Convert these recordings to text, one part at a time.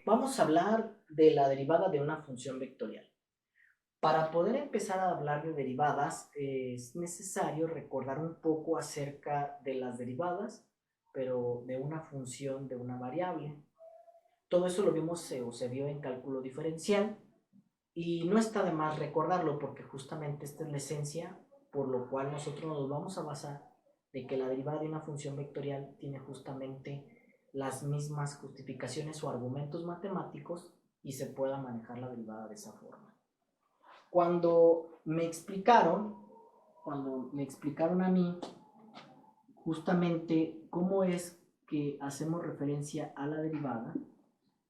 Vamos a hablar de la derivada de una función vectorial. Para poder empezar a hablar de derivadas es necesario recordar un poco acerca de las derivadas, pero de una función de una variable. Todo eso lo vimos o se vio en cálculo diferencial y no está de más recordarlo porque justamente esta es la esencia por lo cual nosotros nos vamos a basar de que la derivada de una función vectorial tiene justamente las mismas justificaciones o argumentos matemáticos y se pueda manejar la derivada de esa forma. Cuando me explicaron a mí justamente cómo es que hacemos referencia a la derivada,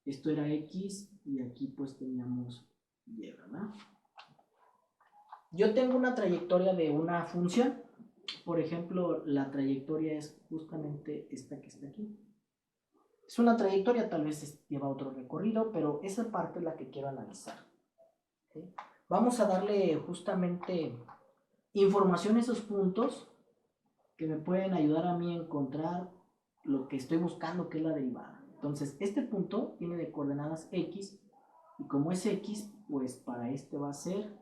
esto era x y aquí pues teníamos y, ¿verdad? Yo tengo una trayectoria de una función, por ejemplo, la trayectoria es justamente esta que está aquí. Es una trayectoria, tal vez lleva otro recorrido, pero esa parte es la que quiero analizar. ¿Okay? Vamos a darle justamente información a esos puntos que me pueden ayudar a mí a encontrar lo que estoy buscando, que es la derivada. Entonces, este punto tiene de coordenadas x, y como es x, pues para este va a ser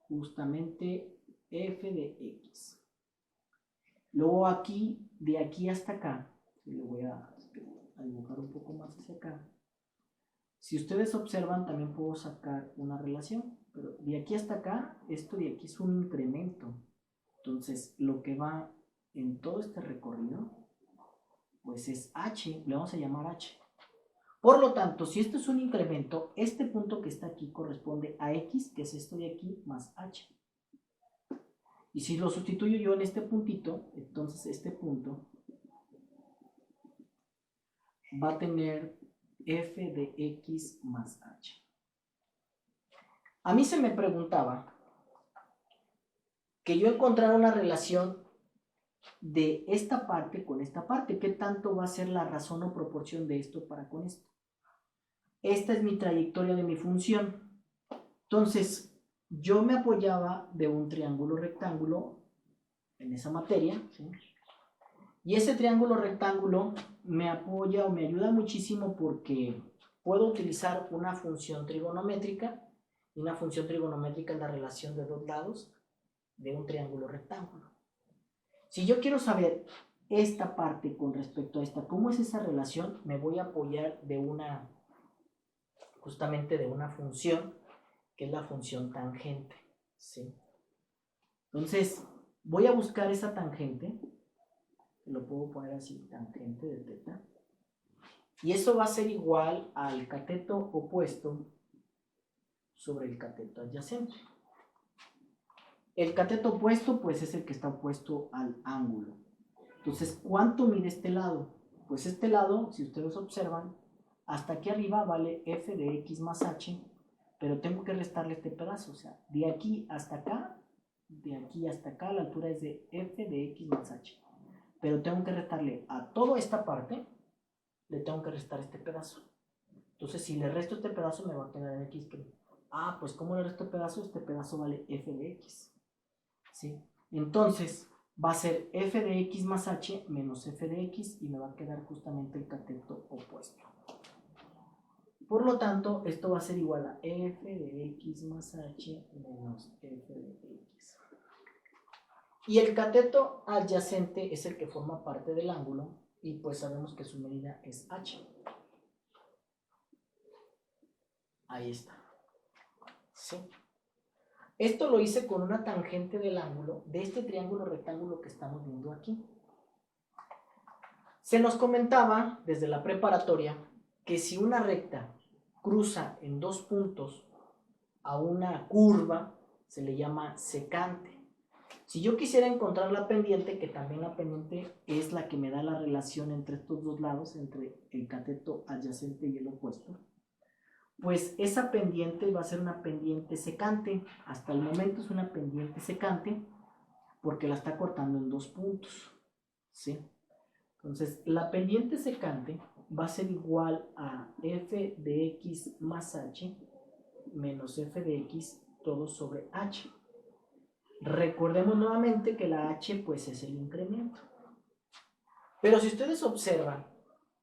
justamente f de x. Luego aquí, de aquí hasta acá, le voy a dibujar un poco más hacia acá. Si ustedes observan, también puedo sacar una relación, pero de aquí hasta acá, esto de aquí es un incremento. Entonces, lo que va en todo este recorrido, pues es h, le vamos a llamar h. Por lo tanto, si esto es un incremento, este punto que está aquí corresponde a x, que es esto de aquí, más h. Y si lo sustituyo yo en este puntito, entonces este punto va a tener f de x más h. A mí se me preguntaba que yo encontrara una relación de esta parte con esta parte. ¿Qué tanto va a ser la razón o proporción de esto para con esto? Esta es mi trayectoria de mi función. Entonces, yo me apoyaba de un triángulo rectángulo en esa materia, ¿sí? Y ese triángulo rectángulo me apoya o me ayuda muchísimo porque puedo utilizar una función trigonométrica, y una función trigonométrica es la relación de dos lados de un triángulo rectángulo. Si yo quiero saber esta parte con respecto a esta, ¿cómo es esa relación? Me voy a apoyar de justamente de una función que es la función tangente, ¿sí? Entonces, voy a buscar esa tangente, lo puedo poner así, tangente de teta, y eso va a ser igual al cateto opuesto sobre el cateto adyacente. El cateto opuesto, pues es el que está opuesto al ángulo. Entonces, ¿cuánto mide este lado? Pues este lado, si ustedes observan, hasta aquí arriba vale f de x más h, pero tengo que restarle este pedazo, o sea, de aquí hasta acá, la altura es de f de x más h. Pero tengo que restarle a toda esta parte, le tengo que restar este pedazo. Entonces, si le resto este pedazo, me va a quedar x. Pues ¿cómo le resto este pedazo? Este pedazo vale f de x. ¿Sí? Entonces, va a ser f de x más h menos f de x y me va a quedar justamente el cateto opuesto. Por lo tanto, esto va a ser igual a f de x más h menos f de x. Y el cateto adyacente es el que forma parte del ángulo y pues sabemos que su medida es h. Ahí está. ¿Sí? Esto lo hice con una tangente del ángulo de este triángulo rectángulo que estamos viendo aquí. Se nos comentaba desde la preparatoria que si una recta cruza en dos puntos a una curva, se le llama secante. Si yo quisiera encontrar la pendiente, que también la pendiente es la que me da la relación entre estos dos lados, entre el cateto adyacente y el opuesto, pues esa pendiente va a ser una pendiente secante. Hasta el momento es una pendiente secante porque la está cortando en dos puntos, ¿sí? Entonces, la pendiente secante va a ser igual a f de x más h menos f de x todo sobre h. Recordemos nuevamente que la h pues es el incremento. Pero si ustedes observan,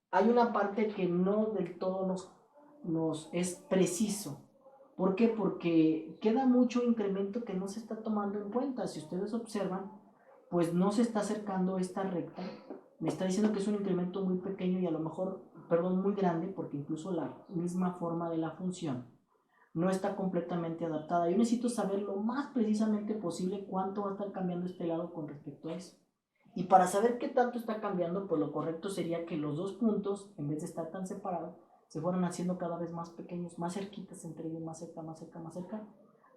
hay una parte que no del todo es preciso. ¿Por qué? Porque queda mucho incremento que no se está tomando en cuenta. Si ustedes observan, pues no se está acercando esta recta. Me está diciendo que es un incremento muy pequeño y a lo mejor, perdón, muy grande, porque incluso la misma forma de la función no está completamente adaptada. Yo necesito saber lo más precisamente posible cuánto va a estar cambiando este lado con respecto a eso. Y para saber qué tanto está cambiando, pues lo correcto sería que los dos puntos, en vez de estar tan separados, se fueran haciendo cada vez más pequeños, más cerquitas entre ellos, más cerca, más cerca, más cerca,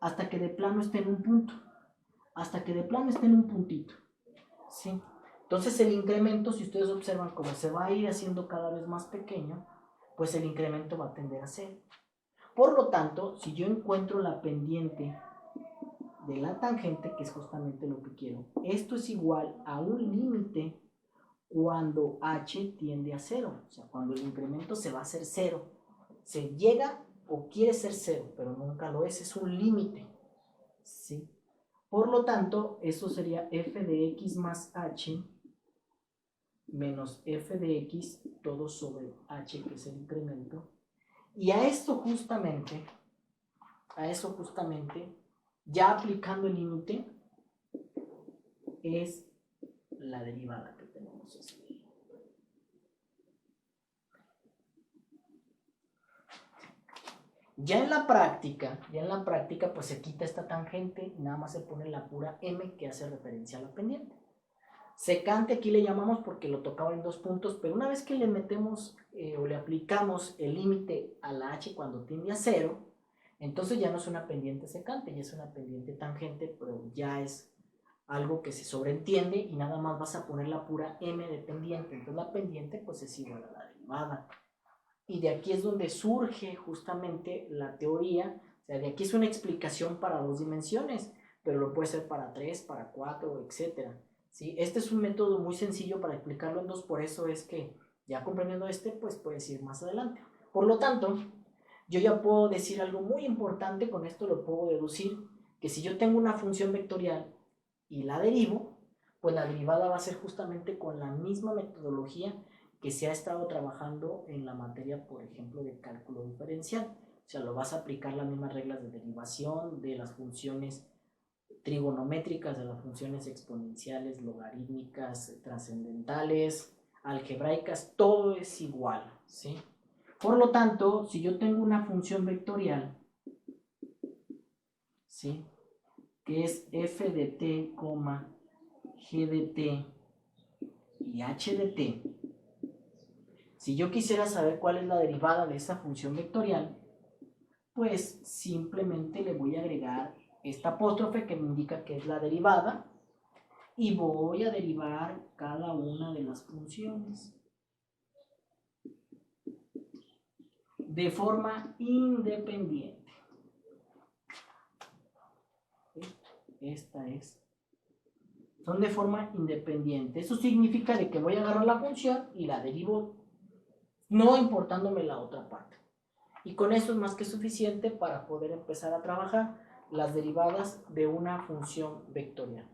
hasta que de plano esté en un punto, hasta que de plano esté en un puntito, ¿sí? Entonces el incremento, si ustedes observan cómo se va a ir haciendo cada vez más pequeño, pues el incremento va a tender a cero. Por lo tanto, si yo encuentro la pendiente de la tangente, que es justamente lo que quiero, esto es igual a un límite cuando h tiende a cero, o sea, cuando el incremento se va a hacer cero. Se llega o quiere ser cero, pero nunca lo es un límite, ¿sí? Por lo tanto, eso sería f de x más h menos f de x todo sobre h, que es el incremento. Y a eso justamente, ya aplicando el límite, es la derivada que tenemos así. Ya en la práctica, pues se quita esta tangente y nada más se pone la pura m que hace referencia a la pendiente. Secante aquí le llamamos porque lo tocaba en dos puntos, pero una vez que le metemos o le aplicamos el límite a la h cuando tiende a cero, entonces ya no es una pendiente secante, ya es una pendiente tangente, pero ya es algo que se sobreentiende y nada más vas a poner la pura m de pendiente. Entonces la pendiente pues es igual a la derivada. Y de aquí es donde surge justamente la teoría. O sea, de aquí es una explicación para dos dimensiones, pero lo puede ser para 3, para 4, etc. ¿Sí? Este es un método muy sencillo para explicarlo en dos, por eso es que ya comprendiendo pues puedes ir más adelante. Por lo tanto, yo ya puedo decir algo muy importante, con esto lo puedo deducir, que si yo tengo una función vectorial y la derivo, pues la derivada va a ser justamente con la misma metodología que se ha estado trabajando en la materia, por ejemplo, de cálculo diferencial. O sea, lo vas a aplicar las mismas reglas de derivación de las funciones trigonométricas, de las funciones exponenciales, logarítmicas, trascendentales, algebraicas, todo es igual, ¿sí? Por lo tanto, si yo tengo una función vectorial, ¿sí?, que es f de t, g de t y h de t, si yo quisiera saber cuál es la derivada de esa función vectorial, pues simplemente le voy a agregar esta apóstrofe que me indica que es la derivada y voy a derivar cada una de las funciones de forma independiente. Esta es. Son de forma independiente. Eso significa de que voy a agarrar la función y la derivo no importándome la otra parte. Y con eso es más que suficiente para poder empezar a trabajar las derivadas de una función vectorial.